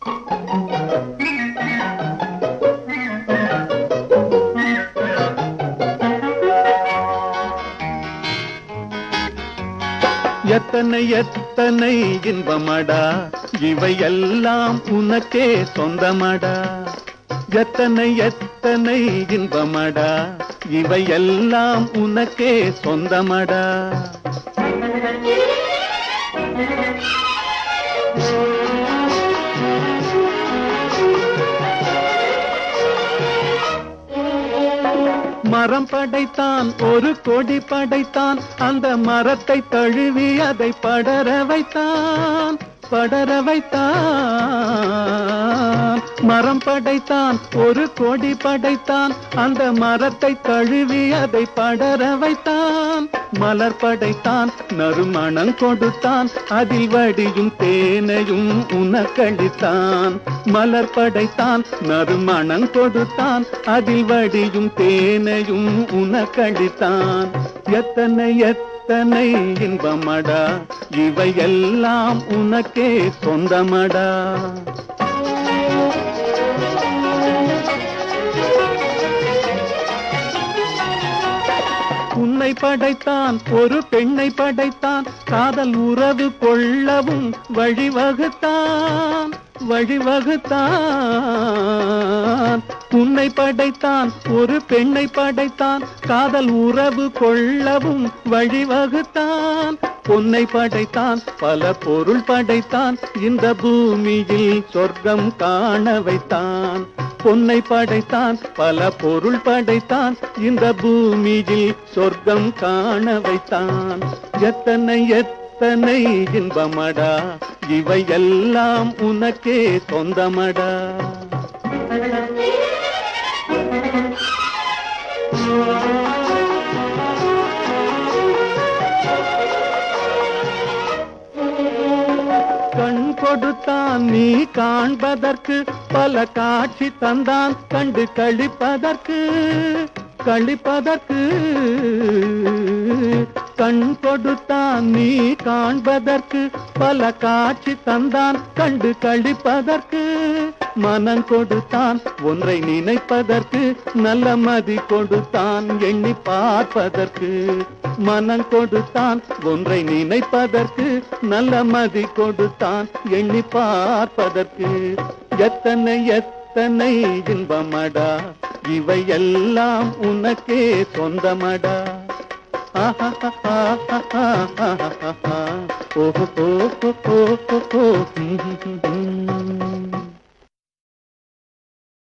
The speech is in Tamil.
எத்தனை எத்தனை இன்பமடா இவையெல்லாம் உனக்கே சொந்தமடா. எத்தனை எத்தனை இன்பமடா இவையெல்லாம் உனக்கே சொந்தமடா. மரம் படைத்தான், ஒரு கொடி படைத்தான், அந்த மரத்தை தழுவி அதை படர வைத்தான், படர வைத்தான். மரம் படைத்தான், ஒரு கொடி படைத்தான், அந்த மரத்தை தழுவி அதை படர வைத்தான். மலர் படைத்தான், நறுமணம் கொடுத்தான், அதில் வடியும் தேனையும் உனக்களித்தான். மலர் படைத்தான், நறுமணம் கொடுத்தான், அதில் வடியும் தேனையும் உனக்களித்தான். எத்தனை எத்தனை இன்பமடா இவையெல்லாம் உனக்கே சொந்தமடா. உன்னை படைத்தான், ஒரு பெண்ணை படைத்தான், காதல் உறவு கொள்ளவும் வழிவகுத்தான், வழிவகுத்தான். உன்னை படைத்தான், ஒரு பெண்ணை படைத்தான், காதல் உறவு கொள்ளவும் வழிவகுத்தான். பொன்னை படைத்தான், பல பொருள் படைத்தான், இந்த பூமியில் சொர்க்கம் காண வைத்தான். பொன்னை படைத்தான், பல பொருள் படைத்தான், இந்த பூமியில் சொர்க்கம் காண வைத்தான். எத்தனை எத்தனை இன்பமடா இவையெல்லாம் உனக்கே சொந்தமடா. கண் கொடுத்தான் நீ காண்பதற்கு, பல காட்சி தந்தான் கண்டு களிப்பதற்கு, களிப்பதற்கு. கண் கொடுத்தான் நீ காண்பதற்கு, பல காட்சி தந்தான் கண்டு களிப்பதற்கு. மனம் கொடுத்தான் ஒன்றை நினைப்பதற்கு, நல்ல மதி கொடுத்தான் எண்ணி பார்ப்பதற்கு. மனம் கொடுத்தான் ஒன்றை நினைப்பதற்கு, நல்ல மதி கொடுத்தான் எண்ணி பார்ப்பதற்கு. எத்தனை எத்தனை இன்பமடா இவையெல்லாம் உனக்கே சொந்தமடா. ஓஹோ